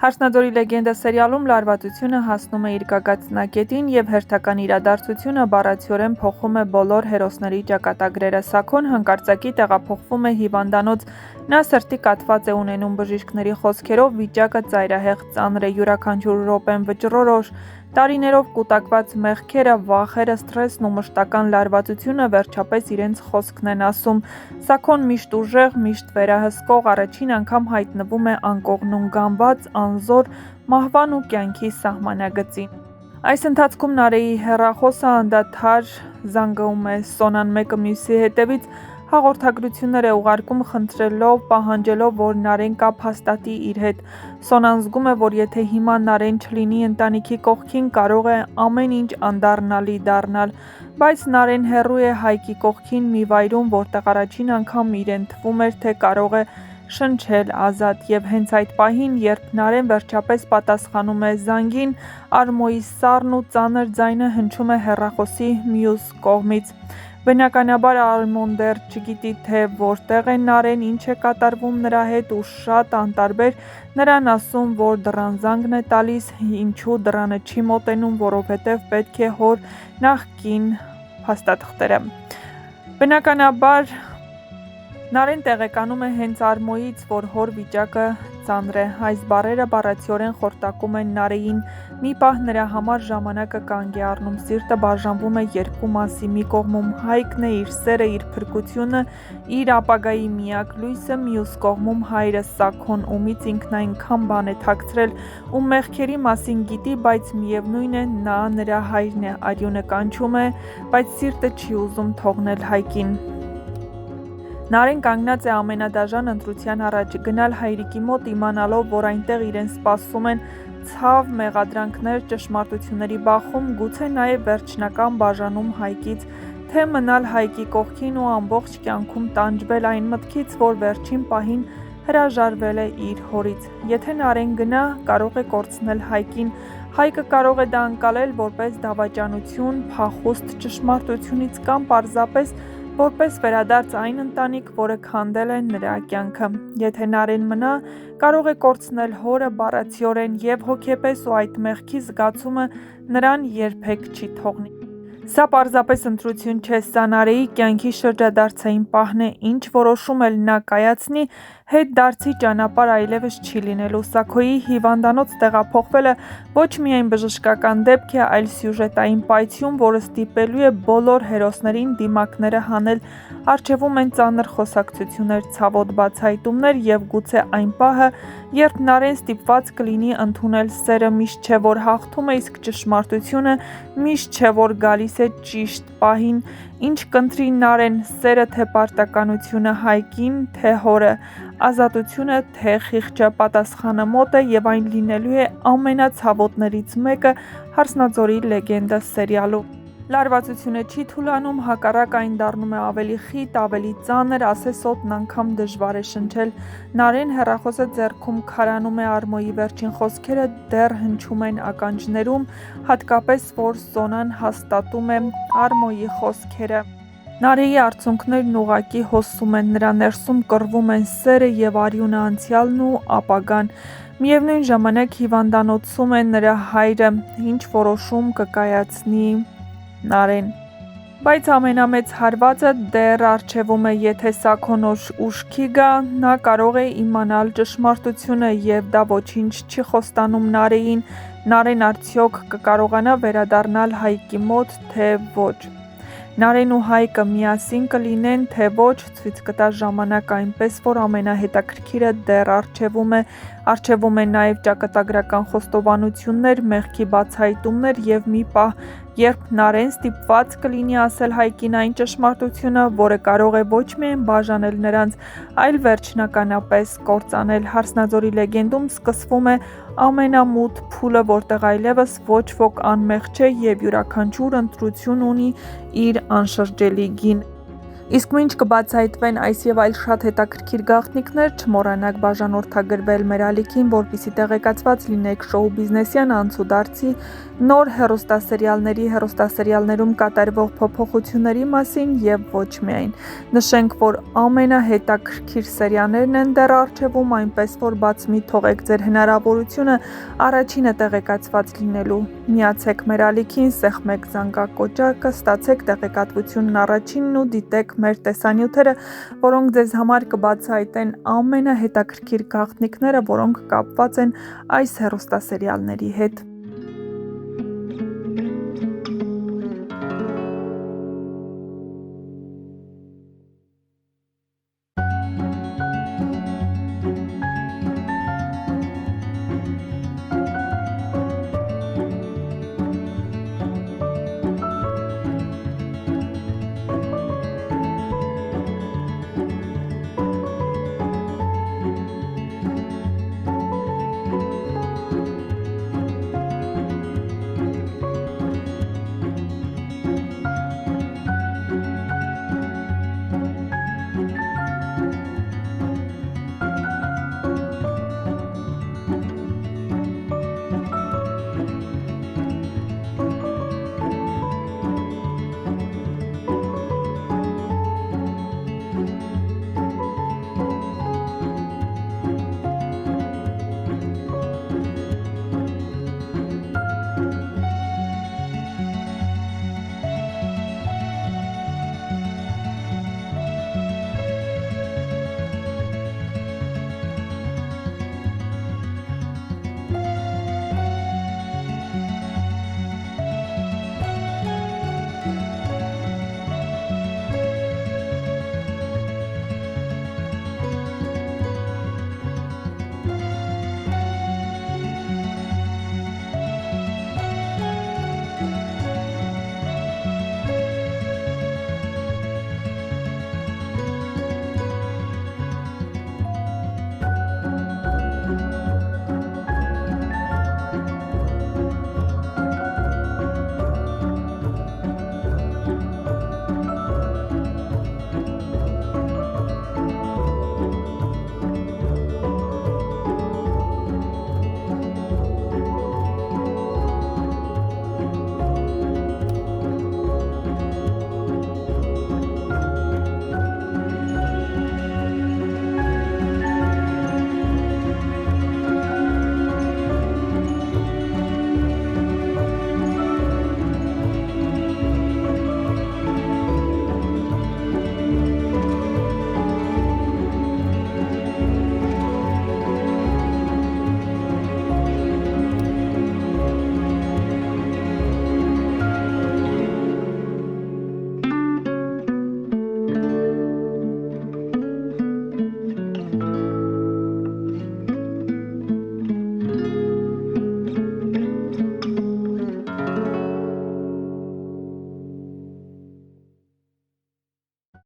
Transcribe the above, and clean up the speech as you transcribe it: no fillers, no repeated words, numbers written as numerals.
Հարսնաձորի լեգենդա սերիալում լարվածությունը հասնում է իր գագաթնակետին և հերթական իրադարձությունը բառացիորեն փոխում է բոլոր հերոսների ճակատագրերը։ Սաքոն հանկարծակի տեղափոխվում է հիվանդանոց, նա սրտի կաթված է ունենում բժիշկների խոսքերով, վիճակը ծայրահեղ ծանր է, յուրաքանչյուր րոպեն վճռորոշ, տարիներով կուտակված մեղքերը, վախերը, սթրեսն ու մշտական լարվածությունը վերջապես իրենց խոսքն են ասում։ Սաքոն միշտ ուժեղ, միշտ վերահսկող, առաջին անգամ հայտնվում է անկողնուգանված, անզոր, մահվան ու կյանքի սահմանագծին։ Այս ընթացքում Նարեի հեռախոսը անդադար զանգում է, Սոնան մեկը մյուսի հետևից հաղորդագրություններ է ուղարկում, խնդրելով, պահանջելով, որ Նարեն կապ հաստատի իր հետ։ Սոնան զգում է, որ եթե հիմա Նարեն չլինի ընտանիքի կողքին, կարող է ամեն ինչ անդառնալի դառնալ, բայց Նարեն հեռու է Հայկի կողքին, մի վայրում, որտեղ առաջին անգամ իրեն թվում էր, թե կարող է շնչել ազատ, և հենց այդ պահին, երբ Նարեն վերջապես պատասխանում է զանգին, Արմոյի սառն ու ծանր ձայնը հնչում է հեռախոսի մյուս կողմից։ Բնականաբար Արմոն դեռ չգիտի, թե որտեղ է Նարեն, ինչ է կատարվում նրա հետ ու շատ անտարբեր նրան ասում, որ դռան զանգն է տալիս, ինչու դռանը չի մոտենում, որովհետև պետք է հոր նախկին փաստաթղթերը։ Բնականաբար Նարեն տեղեկանում է հենց Արմոյից, որ հոր վիճակը ծանր է։ Այս բառերը բառացիորեն խորտակում են Նարեին։ Մի պահ նրա համար ժամանակը կանգ է առնում, սիրտը բաժանվում է երկու մասի, մի կողմում Հայկն է, իր սերը, իր փրկությունը, իր ապագայի միակ լույսը, մյուս կողմում հայրը Սաքոն, ումից ինքն այնքան բան է թաքցրել, ում մեղքերի մասին գիտի, բայց միևնույն է, նա նրա հայրն է, արյունը կանչում է, բայց սիրտը չի ուզում թողնել Հայկին։ Նարեն կանգնած է ամենադաժան ընտրության առաջ՝ գնալ հայրիկի մոտ, իմանալով, որ այնտեղ իրեն սպասում են ցավ, մեղադրանքներ, ճշմարտությունների բախում, գուցե նաև վերջնական բաժանում Հայկից, թե մնալ Հայկի կողքին ու ամբողջ կյանքում տանջվել այն մտքից, որ վերջին պահին հրաժարվել է իր հորից։ Եթե Նարեն գնա, կարող է կորցնել Հայկին, Հայկը կարող է դա ընկալել որպես դավաճանություն, փախուստ ճշմարտությունից կամ պարզապես որպես վերադարձ այն ընտանիք, որը քանդել է նրա կյանքը։ Եթե Նարեն մնա, կարող է կորցնել հորը բառացիորեն և հոգեպես ու այդ մեղքի զգացումը նրան երբեք չի թողնի։ Սա պարզապես ընտրություն չէ, սա Նարեի կյանքի շրջադարձային պահն է, ինչ որոշում էլ նա կայացնի, հետդարձի ճանապարհ այլևս չի լինելու։ Սաքոյի հիվանդանոց տեղափոխվելը ոչ միայն բժշկական դեպք է, այլ սյուժետային պայթյուն, որը ստիպելու է բոլոր հերոսներին դիմակները հանել, առջևում են ծանր խոսակցություններ, ցավոտ բացահայտումներ և գուցե այն պահը, երբ Նարեն ստիպված կլինի ընդունել սերը, միշտ չէ, որ հաղթում է, իսկ ճշմարտությունը միշտ չէ, որ գալիս է ճիշտ պահին։ Ինչ կընտրի Նարեն, սերը թե պարտականությունը Հայկին, թե հորը, ազատությունը թե խիղճը, պատասխանը մոտ է և այն լինելու է ամենացավոտներից մեկը Հարսնաձորի լեգենդա սերիալում։ Լարվածությունը չի թուլանում, հակառակ այն դառնում է ավելի խիտ, ավելի ծանր, ասես օդն անգամ դժվար է շնչել։ Նարեն հեռախոսը ձեռքում քարանում է, Արմոյի վերջին խոսքերը դեռ հնչում են ականջներում, հատկապես որ Սոնան հաստատում է Արմոյի խոսքերը։ Նարեի արցունքներն ուղղակի հոսում են, նրա ներսում կռվում են սերը և արյունը, անցյալն ու ապագան։ Միևնույն ժամանակ հիվանդանոցում է նրա հայրը, ինչ որոշում կկայացնի Նարեն։ Բայց ամենամեծ հարվածը դեռ առջևում է, եթե Սաքոն ուշքի գա, նա կարող է իմանալ ճշմարտությունը և դա ոչինչ չի խոստանում Նարեին։ Նարեն արդյոք կկարողանա վերադառնալ Հայկի մոտ, թե ոչ։ Նարեն ու Հայկը միասին կլինեն, թե ոչ, ցույց կտա ժամանակը, այնպես որ ամենահետաքրքիրը դեռ առջևում է նաև ճակատագրական խոստովանություններ, մեղքի բացահայտումներ և մի պահ, երբ Նարեն ստիպված կլինի ասել Հայկին այն ճշմարտությունը, որը կարող է ոչ միայն բաժանել նրանց, այլ վերջնականապես կործանել։ Հարսնաձորի լեգենդում սկսվում է ամենամութ փուլը, որտեղ այլևս ոչ ոք անմեղ չէ և յուրաքանչյուր ընտրություն ունի իր անշրջելի գին։ Իսկ մինչ կբացահայտվեն այս եւ այլ շատ հետաքրքիր գաղտնիքներ, չմոռանաք բաժանորդագրվել մեր ալիքին, որպեսզի տեղեկացված լինեք շոու բիզնեսյան անցուդարձի, նոր հեռուստասերիալներում կատարվող փոփոխությունների մասին եւ ոչ միայն։ Նշենք, որ ամենահետաքրքիր սերիաներն են դեռ առջևում, այնպես որ բաց մի թողեք ձեր հնարավորությունը առաջինը տեղեկացված լինելու։ Միացեք մեր ալիքին, սեղմեք զանգակոճակը, ստացեք տեղեկատվությունն առաջինն ու դիտեք մեր տեսանյութերը, որոնք ձեզ համար կբացահայտեն ամենահետաքրքիր գաղտնիքները, որոնք կապված են այս հեռուստասերիալների հետ։